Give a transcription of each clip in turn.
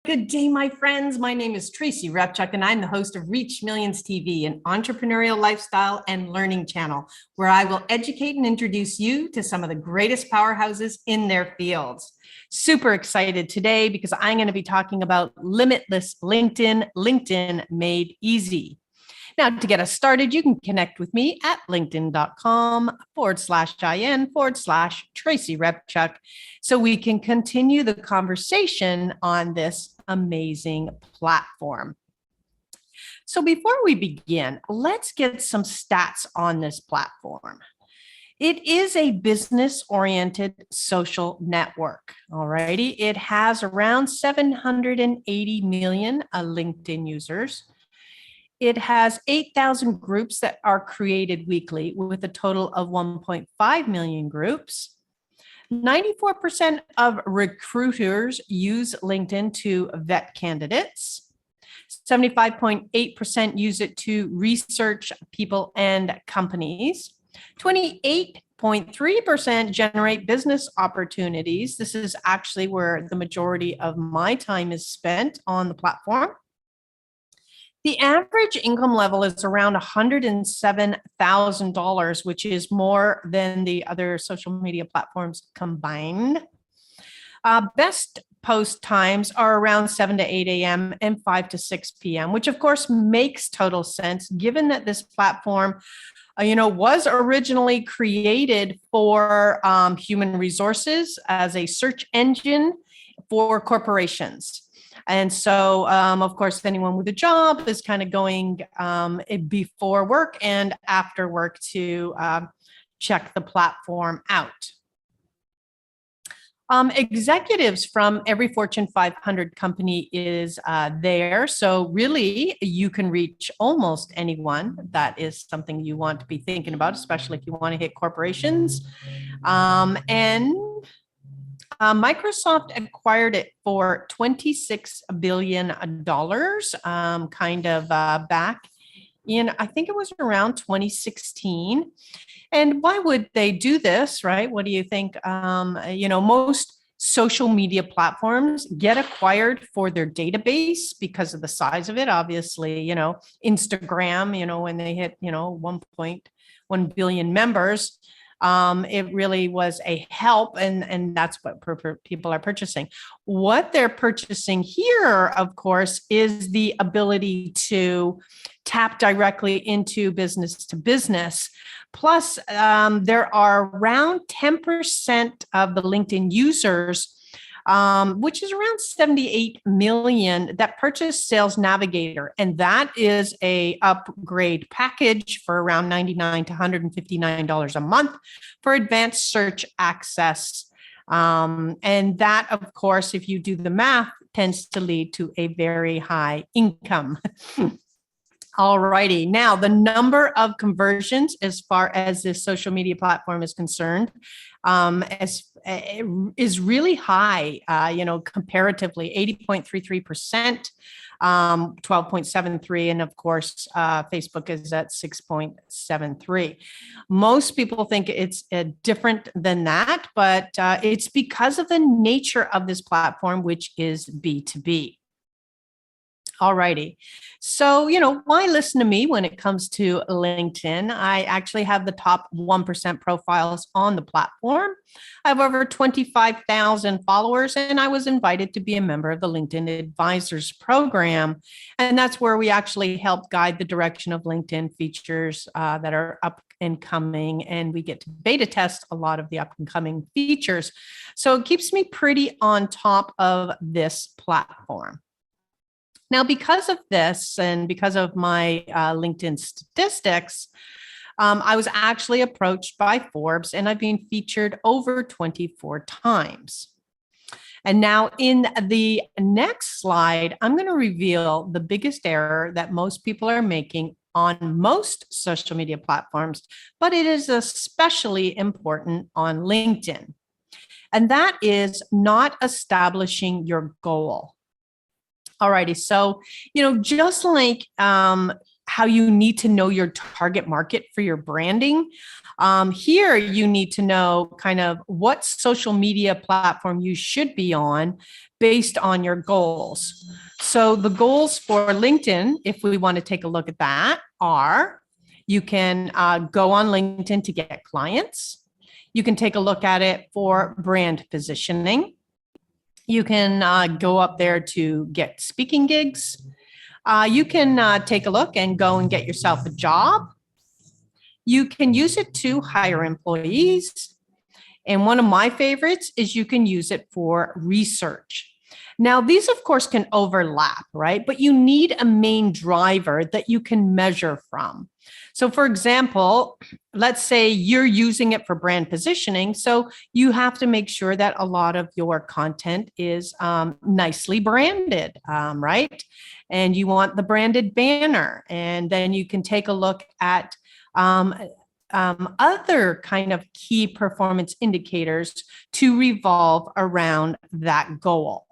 Good day, my friends. My name is Tracy Repchuk, and I'm the host of Reach Millions TV, an entrepreneurial lifestyle and learning channel, where I will educate and introduce you to some of the greatest powerhouses in their fields. Super excited today because I'm going to be talking about limitless LinkedIn, LinkedIn made easy. Now, to get us started, you can connect with me at linkedin.com/in/Tracy Repchuk so we can continue the conversation on this amazing platform. So before we begin, let's get some stats on this platform. It is a business-oriented social network. Alrighty, it has around 780 million LinkedIn users. It has 8,000 groups that are created weekly with a total of 1.5 million groups. 94% of recruiters use LinkedIn to vet candidates. 75.8% use it to research people and companies. 28.3% generate business opportunities. This is actually where the majority of my time is spent on the platform. The average income level is around $107,000, which is more than the other social media platforms combined. Best post times are around 7 to 8 a.m. and 5 to 6 p.m., which of course makes total sense given that this platform was originally created for human resources as a search engine for corporations. And so, of course, anyone with a job is kind of going before work and after work to check the platform out. Executives from every Fortune 500 company is there. So really, you can reach almost anyone. That is something you want to be thinking about, especially if you want to hit corporations. Microsoft acquired it for $26 billion, back in, I think it was around 2016. And why would they do this, right? What do you think? Most social media platforms get acquired for their database because of the size of it. Obviously, Instagram, when they hit, 1.1 billion members, it really was a help, and that's what people are purchasing. What they're purchasing here, of course, is the ability to tap directly into business to business. Plus, there are around 10% of the LinkedIn users, which is around 78 million, that purchase Sales Navigator. And that is a upgrade package for around $99 to $159 a month for advanced search access. And that, of course, if you do the math, tends to lead to a very high income. All righty. Now, the number of conversions as far as this social media platform is concerned is really high, comparatively, 80.33%, 12.73%. And of course, Facebook is at 6.73%. Most people think it's different than that, but it's because of the nature of this platform, which is B2B. All righty. So, why listen to me when it comes to LinkedIn? I actually have the top 1% profiles on the platform. I have over 25,000 followers, and I was invited to be a member of the LinkedIn Advisors Program. And that's where we actually help guide the direction of LinkedIn features that are up and coming, and we get to beta test a lot of the up and coming features. So it keeps me pretty on top of this platform. Now, because of this and because of my LinkedIn statistics, I was actually approached by Forbes, and I've been featured over 24 times. And now in the next slide, I'm going to reveal the biggest error that most people are making on most social media platforms, but it is especially important on LinkedIn. And that is not establishing your goal. All righty. So, just like how you need to know your target market for your branding. Here, you need to know kind of what social media platform you should be on based on your goals. So the goals for LinkedIn, if we want to take a look at that, are you can go on LinkedIn to get clients. You can take a look at it for brand positioning. You can go up there to get speaking gigs. You can take a look and go and get yourself a job. You can use it to hire employees. And one of my favorites is you can use it for research. Now, these, of course, can overlap, right? But you need a main driver that you can measure from. So, for example, let's say you're using it for brand positioning. So you have to make sure that a lot of your content is nicely branded, right? And you want the branded banner. And then you can take a look at other kind of key performance indicators to revolve around that goal.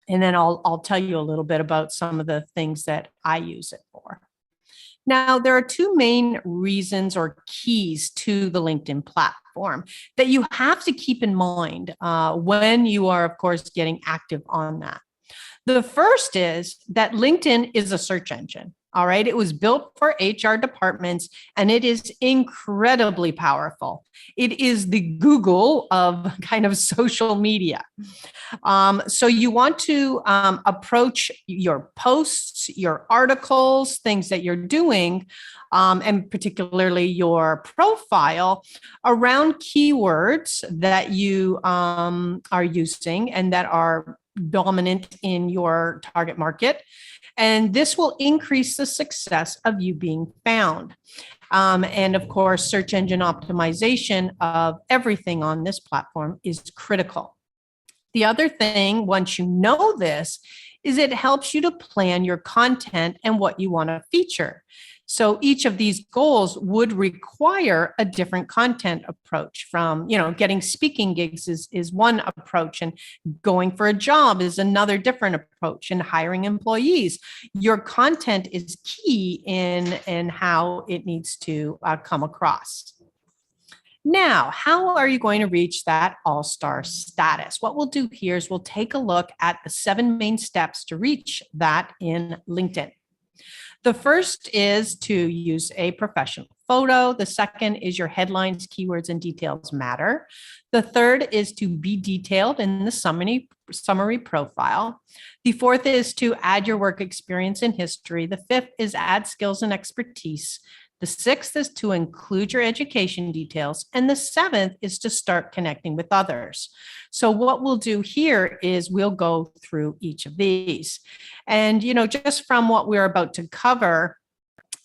And then I'll tell you a little bit about some of the things that I use it for. Now, there are two main reasons or keys to the LinkedIn platform that you have to keep in mind when you are, of course, getting active on that. The first is that LinkedIn is a search engine. All right. It was built for HR departments and it is incredibly powerful. It is the Google of kind of social media. So you want to approach your posts, your articles, things that you're doing, and particularly your profile around keywords that you are using and that are dominant in your target market. And this will increase the success of you being found. And of course, search engine optimization of everything on this platform is critical. The other thing, once you know this, is it helps you to plan your content and what you want to feature. So each of these goals would require a different content approach. From, getting speaking gigs is one approach, and going for a job is another different approach, and hiring employees. Your content is key in how it needs to come across. Now, how are you going to reach that all-star status? What we'll do here is we'll take a look at the 7 main steps to reach that in LinkedIn. The first is to use a professional photo. The second is your headlines, keywords, and details matter. The third is to be detailed in the summary profile. The fourth is to add your work experience and history. The fifth is add skills and expertise. The sixth is to include your education details. And the seventh is to start connecting with others. So what we'll do here is we'll go through each of these. And, just from what we're about to cover,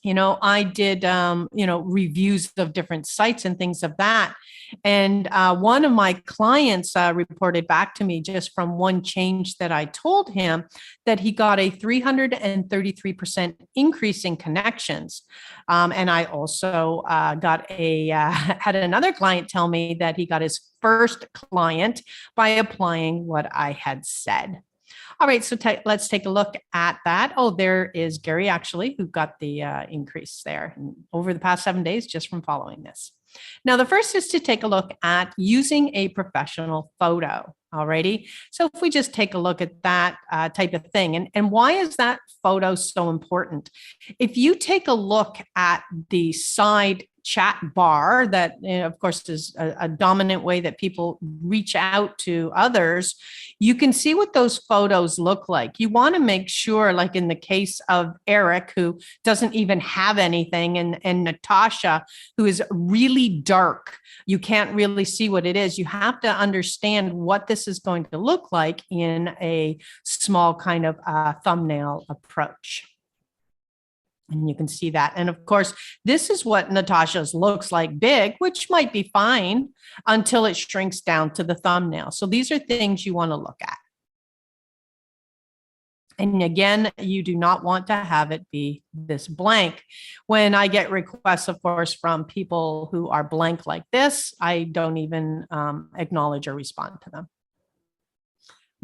I did, reviews of different sites and things of that. And one of my clients reported back to me just from one change that I told him that he got a 333% increase in connections. And I also had another client tell me that he got his first client by applying what I had said. All right, so let's take a look at that. Oh, there is Gary, actually, who got the increase there over the past 7 days just from following this. Now, the first is to take a look at using a professional photo. Alrighty, so if we just take a look at that type of thing, and why is that photo so important? If you take a look at the side chat bar that, of course, is a dominant way that people reach out to others, you can see what those photos look like. You want to make sure, like in the case of Eric, who doesn't even have anything, and Natasha, who is really dark, you can't really see what it is. You have to understand what this is going to look like in a small kind of thumbnail approach. And you can see that. And of course, this is what Natasha's looks like big, which might be fine until it shrinks down to the thumbnail. So these are things you want to look at. And again, you do not want to have it be this blank. When I get requests, of course, from people who are blank like this, I don't even acknowledge or respond to them.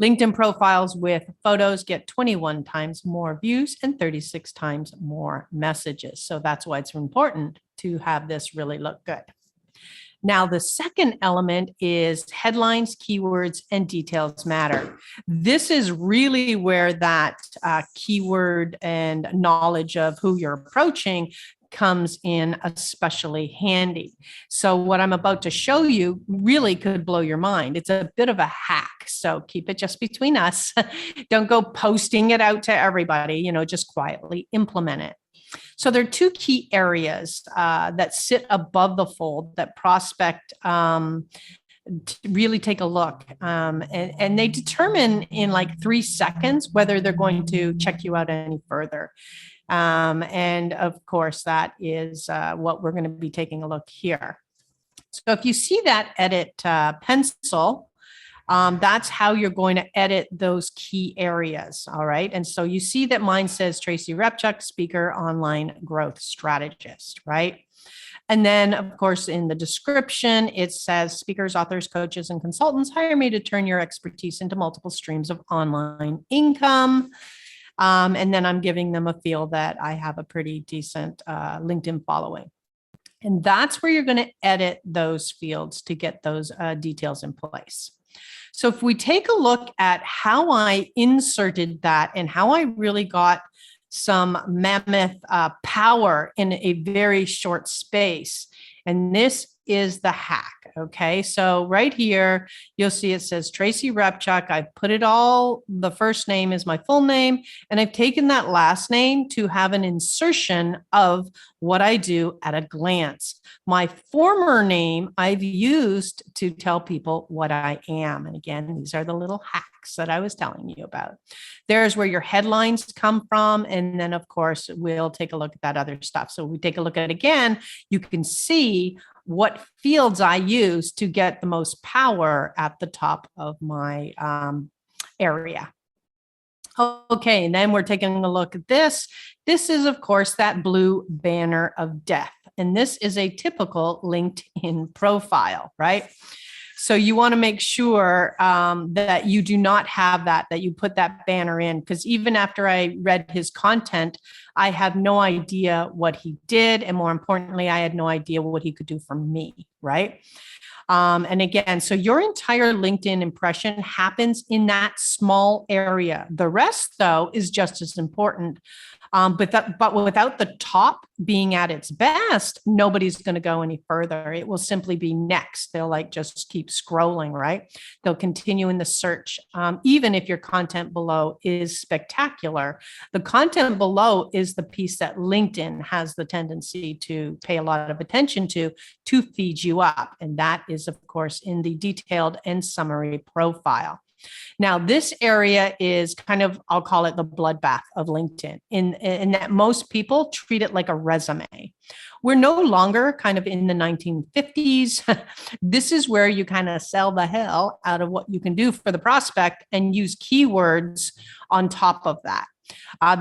LinkedIn profiles with photos get 21 times more views and 36 times more messages. So that's why it's important to have this really look good. Now, the second element is headlines, keywords, and details matter. This is really where that keyword and knowledge of who you're approaching comes in especially handy. So what I'm about to show you really could blow your mind. It's a bit of a hack. So keep it just between us. Don't go posting it out to everybody, just quietly implement it. So there are two key areas that sit above the fold that prospect really take a look. And they determine in like 3 seconds whether they're going to check you out any further. And of course, that is what we're going to be taking a look here. So if you see that edit pencil, that's how you're going to edit those key areas. All right. And so you see that mine says Tracy Repchuk, speaker, online growth strategist, right? And then, of course, in the description, it says speakers, authors, coaches, and consultants hire me to turn your expertise into multiple streams of online income. And then I'm giving them a feel that I have a pretty decent LinkedIn following. And that's where you're going to edit those fields to get those details in place. So if we take a look at how I inserted that and how I really got some mammoth power in a very short space, and this is the hack. Okay, so right here, you'll see it says Tracy Repchuk. I've put it all, the first name is my full name, and I've taken that last name to have an insertion of what I do at a glance. My former name I've used to tell people what I am. And again, these are the little hacks that I was telling you about. There's where your headlines come from. And then, of course, we'll take a look at that other stuff. So we take a look at it again, you can see what fields I use to get the most power at the top of my area. Okay, and then we're taking a look at this. This is, of course, that blue banner of death. And this is a typical LinkedIn profile, right? So you want to make sure that you do not have that you put that banner in, because even after I read his content, I have no idea what he did. And more importantly, I had no idea what he could do for me, right? And again, so your entire LinkedIn impression happens in that small area. The rest, though, is just as important. But without the top being at its best, nobody's going to go any further. It will simply be next. They'll just keep scrolling, right? They'll continue in the search. Even if your content below is spectacular, the content below is the piece that LinkedIn has the tendency to pay a lot of attention to feed you up. And that is, of course, in the detailed and summary profile. Now, this area is kind of, I'll call it the bloodbath of LinkedIn, in that most people treat it like a resume. We're no longer kind of in the 1950s. This is where you kind of sell the hell out of what you can do for the prospect and use keywords on top of that.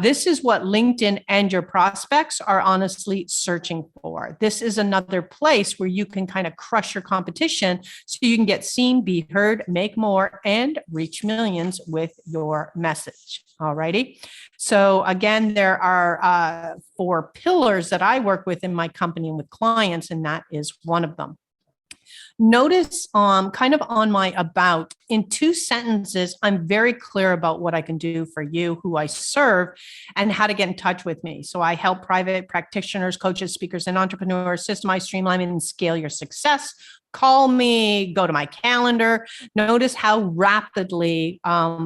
This is what LinkedIn and your prospects are honestly searching for. This is another place where you can kind of crush your competition so you can get seen, be heard, make more, and reach millions with your message. All righty. So again, there are 4 pillars that I work with in my company and with clients, and that is one of them. Notice kind of on my about, in 2 sentences, I'm very clear about what I can do for you, who I serve, and how to get in touch with me. So I help private practitioners, coaches, speakers, and entrepreneurs systemize, streamline, and scale your success. Call me, go to my calendar. Notice how rapidly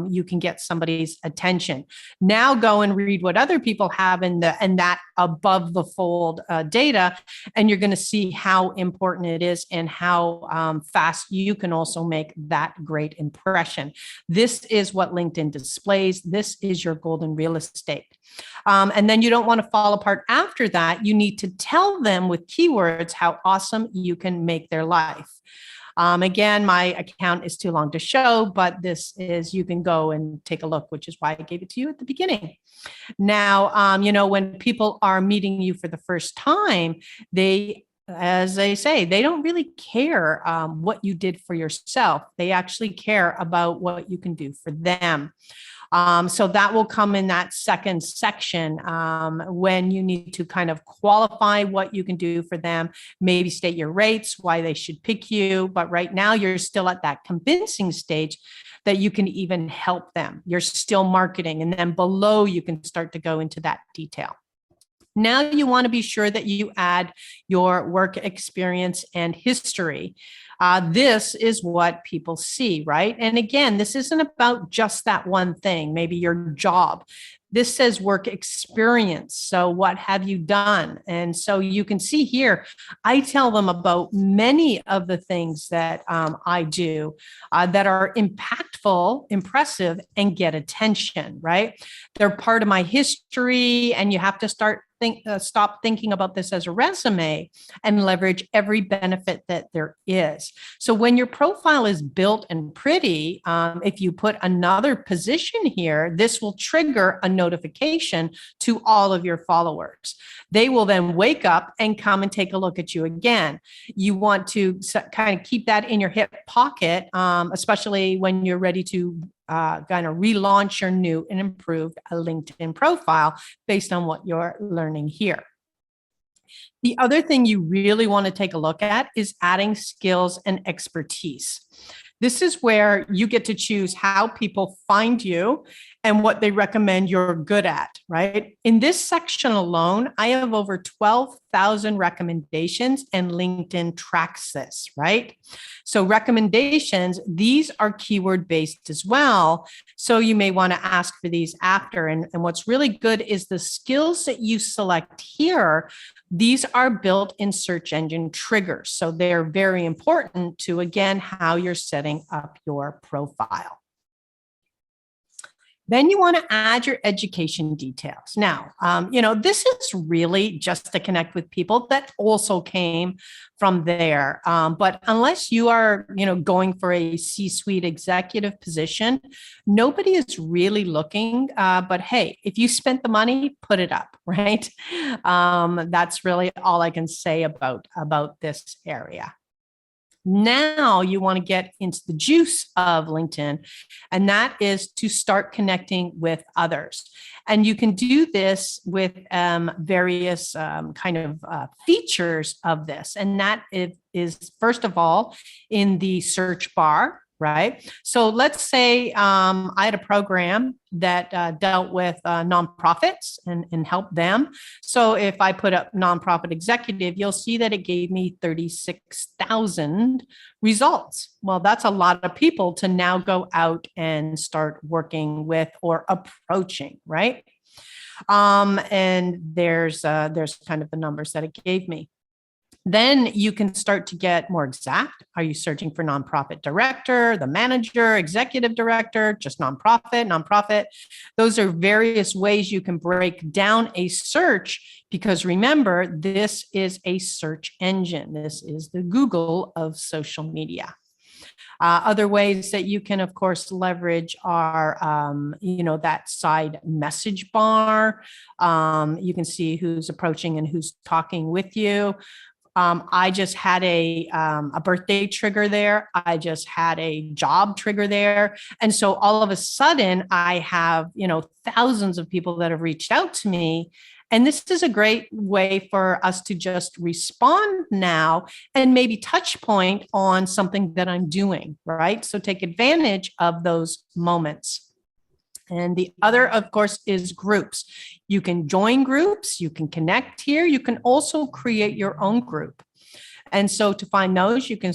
you can get somebody's attention. Now go and read what other people have in that above the fold data, and you're going to see how important it is and how fast you can also make that great impression. This is what LinkedIn displays. This is your golden real estate. And then you don't want to fall apart after that. You need to tell them with keywords how awesome you can make their life. Again, my account is too long to show, but this is, you can go and take a look, which is why I gave it to you at the beginning. Now, when people are meeting you for the first time, they as they say, they don't really care what you did for yourself. They actually care about what you can do for them. So that will come in that second section when you need to kind of qualify what you can do for them, maybe state your rates, why they should pick you. But right now, you're still at that convincing stage that you can even help them. You're still marketing. And then below, you can start to go into that detail. Now you want to be sure that you add your work experience and history. This is what people see, right? And again, this isn't about just that one thing, maybe your job. This says work experience. So what have you done? And so you can see here, I tell them about many of the things that I do that are impactful, impressive, and get attention, right? They're part of my history, and you have to stop thinking about this as a resume and leverage every benefit that there is. So when your profile is built and pretty, if you put another position here, this will trigger a notification to all of your followers. They will then wake up and come and take a look at you again. You want to kind of keep that in your hip pocket, especially when you're ready to kind of relaunch your new and improved LinkedIn profile based on what you're learning here. The other thing you really want to take a look at is adding skills and expertise. This is where you get to choose how people find you and what they recommend you're good at, right? In this section alone, I have over 12,000 recommendations, and LinkedIn tracks this, right? So recommendations, these are keyword based as well. So you may want to ask for these after. And what's really good is the skills that you select here. These are built in search engine triggers. So they're very important to, again, how you're setting up your profile. Then you want to add your education details. Now, this is really just to connect with people that also came from there. But unless you are, going for a C-suite executive position, nobody is really looking. But hey, if you spent the money, put it up, right? That's really all I can say about this area. Now you want to get into the juice of LinkedIn, and that is to start connecting with others. And you can do this with various features of this. And that is, first of all, in the search bar. Right. So let's say I had a program that dealt with nonprofits and helped them. So if I put up nonprofit executive, you'll see that it gave me 36,000 results. Well, that's a lot of people to now go out and start working with or approaching. Right. And there's kind of the numbers that it gave me. Then you can start to get more exact. Are you searching for nonprofit director, the manager, executive director, just nonprofit? Those are various ways you can break down a search, because remember, this is a search engine. This is the Google of social media. Other ways that you can, of course, leverage are, that side message bar. You can see who's approaching and who's talking with you. I just had a birthday trigger there. I just had a job trigger there. And so all of a sudden I have, thousands of people that have reached out to me. And this is a great way for us to just respond now and maybe touch point on something that I'm doing, right? So take advantage of those moments. And the other, of course, is groups. You can join groups, you can connect here, you can also create your own group. And so to find those, you can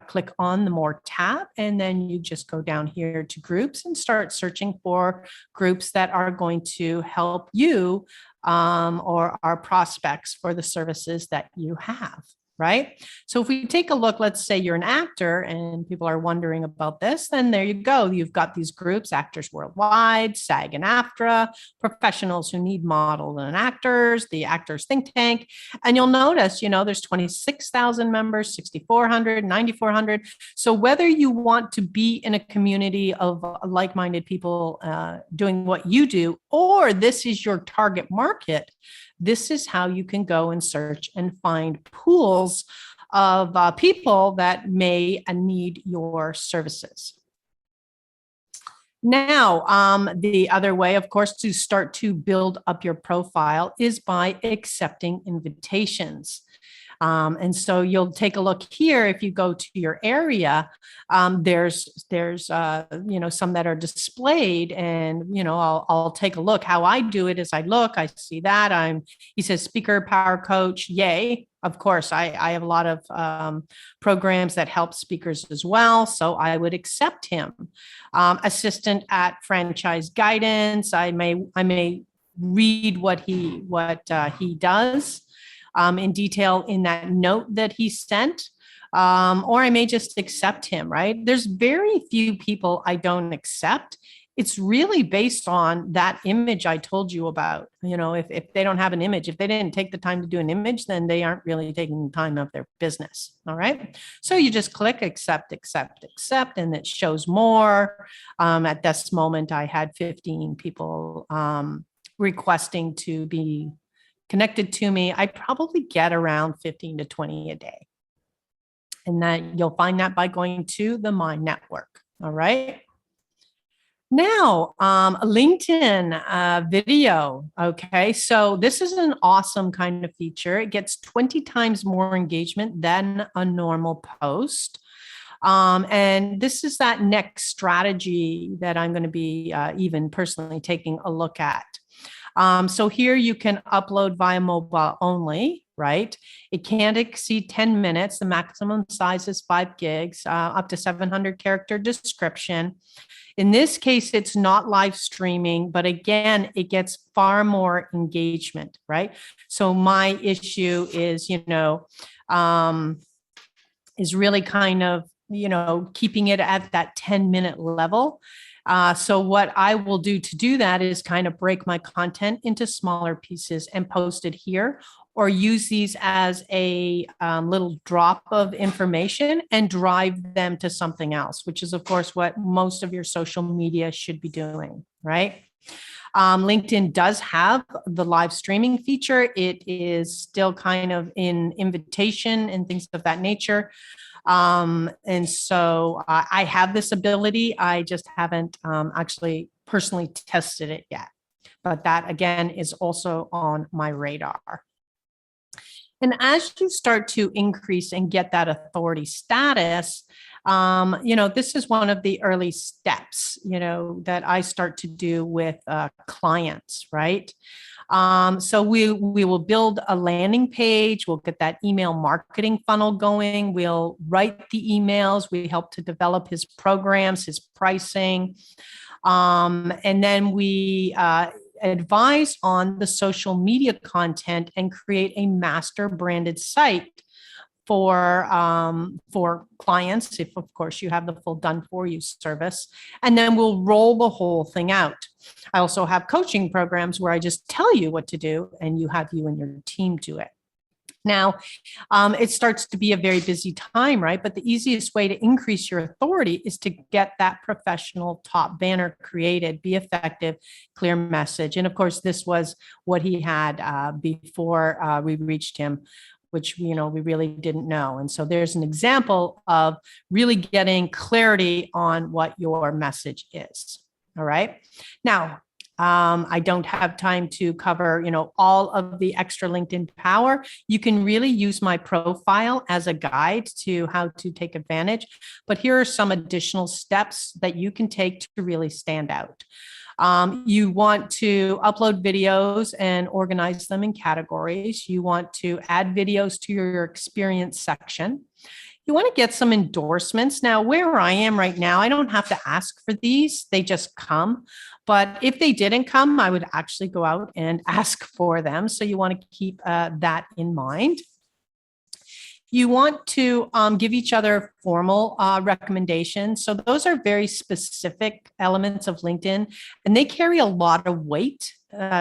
click on the More tab, and then you just go down here to groups and start searching for groups that are going to help you or our prospects for the services that you have. right? So if we take a look, let's say you're an actor and people are wondering about this, then there you go. You've got these groups, Actors Worldwide, SAG and AFTRA, professionals who need models and actors, the Actors Think Tank. And you'll notice, there's 26,000 members, 6,400, 9,400. So whether you want to be in a community of like-minded people doing what you do, or this is your target market, this is how you can go and search and find pools of people that may need your services. Now, the other way, of course, to start to build up your profile is by accepting invitations. And so you'll take a look here. If you go to your area, there's some that are displayed, and I'll take a look. How I do it is I see that he says speaker, power coach, yay. Of course, I have a lot of programs that help speakers as well, so I would accept him. Assistant at franchise guidance. I may read what he does in detail in that note that he sent, or I may just accept him, right? There's very few people I don't accept. It's really based on that image I told you about. If they don't have an image, if they didn't take the time to do an image, then they aren't really taking the time of their business. All right. So you just click accept, and it shows more. At this moment, I had 15 people requesting to be connected to me. I probably get around 15 to 20 a day. And then you'll find that by going to the My Network. All right. Now, LinkedIn video. Okay. So this is an awesome kind of feature. It gets 20 times more engagement than a normal post. And this is that next strategy that I'm going to be even personally taking a look at. So here you can upload via mobile only, right? It can't exceed 10 minutes. The maximum size is 5 gigs, up to 700 character description. In this case, it's not live streaming, but again, it gets far more engagement, right? So my issue is, is really kind of, keeping it at that 10-minute level. So what I will do to do that is kind of break my content into smaller pieces and post it here, or use these as a little drop of information and drive them to something else, which is, of course, what most of your social media should be doing, right? LinkedIn does have the live streaming feature. It is still kind of in invitation and things of that nature. And so I have this ability. I just haven't actually personally tested it yet. But that, again, is also on my radar. And as you start to increase and get that authority status, this is one of the early steps, that I start to do with clients, right? So we will build a landing page. We'll get that email marketing funnel going. We'll write the emails. We help to develop his programs, his pricing. And then we advise on the social media content and create a master branded site for clients, if of course you have the full done for you service, and then we'll roll the whole thing out. I also have coaching programs where I just tell you what to do and you have you and your team do it. Now, it starts to be a very busy time, right? But the easiest way to increase your authority is to get that professional top banner created, be effective, clear message. And of course, this was what he had before we reached him, which, we really didn't know. And so there's an example of really getting clarity on what your message is. All right. Now, I don't have time to cover, all of the extra LinkedIn power. You can really use my profile as a guide to how to take advantage. But here are some additional steps that you can take to really stand out. You want to upload videos and organize them in categories. You want to add videos to your experience section. You want to get some endorsements. Now, where I am right now, I don't have to ask for these. They just come. But if they didn't come, I would actually go out and ask for them. So you want to keep that in mind. You want to give each other formal recommendations. So those are very specific elements of LinkedIn, and they carry a lot of weight.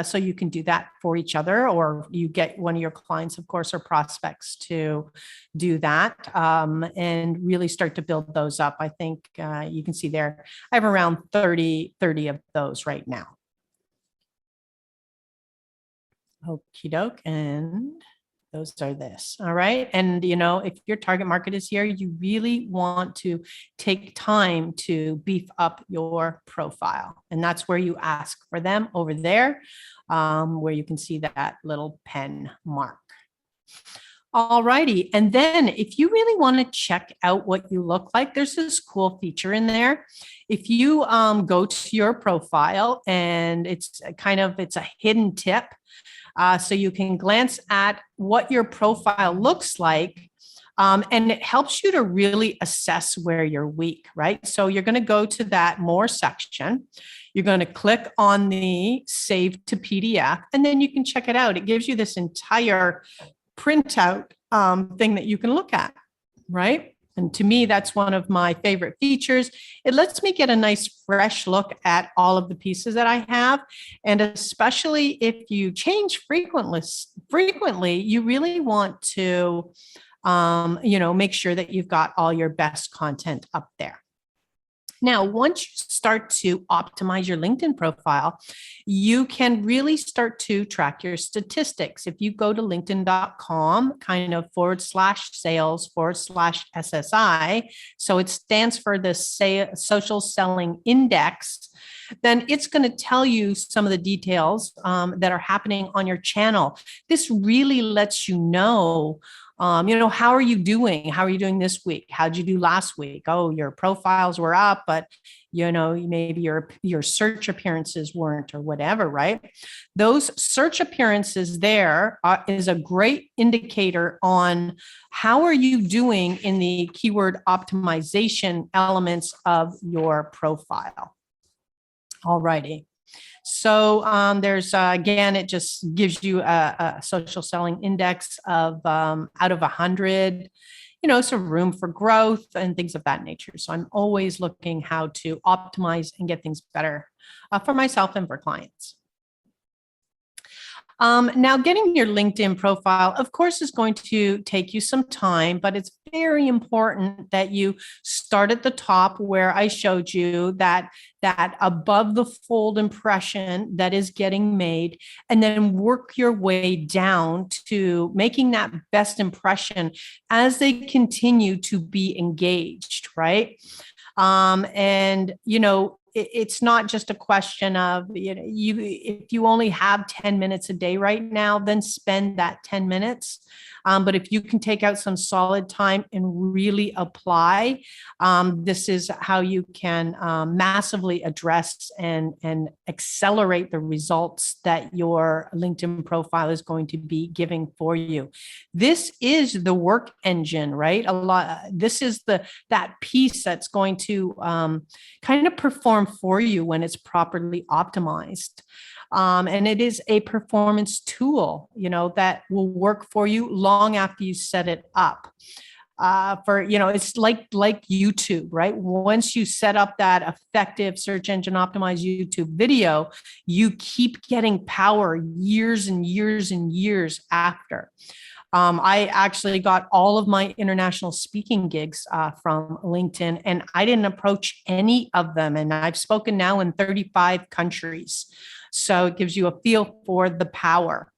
So you can do that for each other, or you get one of your clients, of course, or prospects to do that and really start to build those up. I think you can see there, I have around 30 of those right now. Okie doke. And those are this. All right. And, if your target market is here, you really want to take time to beef up your profile. And that's where you ask for them over there, where you can see that little pen mark. All righty. And then if you really want to check out what you look like, there's this cool feature in there. If you go to your profile, and it's a hidden tip. So you can glance at what your profile looks like, and it helps you to really assess where you're weak, right? So you're going to go to that more section. You're going to click on the save to PDF, and then you can check it out. It gives you this entire printout thing that you can look at, right? And to me, that's one of my favorite features. It lets me get a nice fresh look at all of the pieces that I have. And especially if you change frequently, you really want to, make sure that you've got all your best content up there. Now, once you start to optimize your LinkedIn profile, you can really start to track your statistics. If you go to linkedin.com, /sales/SSI, so it stands for the Social Selling Index, then it's going to tell you some of the details that are happening on your channel. This really lets you know, how are you doing? How are you doing this week? How'd you do last week? Oh, your profiles were up, but maybe your search appearances weren't, or whatever, right? Those search appearances there is a great indicator on how are you doing in the keyword optimization elements of your profile. All righty. So there's, again, it just gives you a social selling index of out of 100, some room for growth and things of that nature. So I'm always looking how to optimize and get things better for myself and for clients. Now, getting your LinkedIn profile, of course, is going to take you some time, but it's very important that you start at the top where I showed you that above the fold impression that is getting made, and then work your way down to making that best impression as they continue to be engaged, right? It's not just a question of, if you only have 10 minutes a day right now, then spend that 10 minutes. But if you can take out some solid time and really apply, this is how you can massively address and accelerate the results that your LinkedIn profile is going to be giving for you. This is the work engine, right? This is that piece that's going to kind of perform for you when it's properly optimized. And it is a performance tool, that will work for you long after you set it up. It's like YouTube, right? Once you set up that effective search engine optimized YouTube video, you keep getting power years and years and years after. I actually got all of my international speaking gigs from LinkedIn, and I didn't approach any of them. And I've spoken now in 35 countries. So it gives you a feel for the power.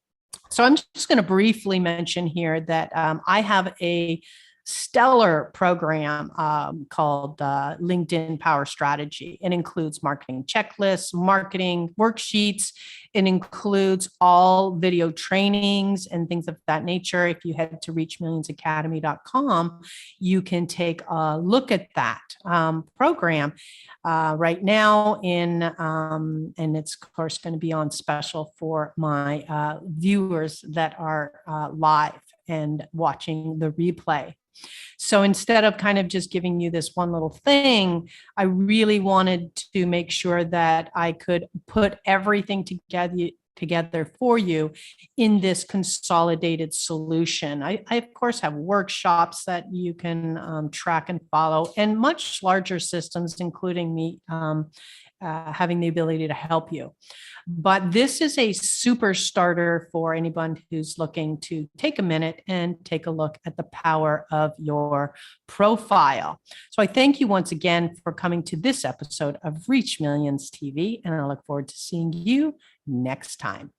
So I'm just going to briefly mention here that I have a stellar program called LinkedIn Power Strategy. It includes marketing checklists, marketing worksheets. It includes all video trainings and things of that nature. If you head to reachmillionsacademy.com, you can take a look at that program right now and it's of course going to be on special for my viewers that are live and watching the replay. So instead of kind of just giving you this one little thing, I really wanted to make sure that I could put everything together for you in this consolidated solution. I of course, have workshops that you can track and follow, and much larger systems, including me having the ability to help you. But this is a super starter for anyone who's looking to take a minute and take a look at the power of your profile. So I thank you once again for coming to this episode of Reach Millions TV, and I look forward to seeing you next time.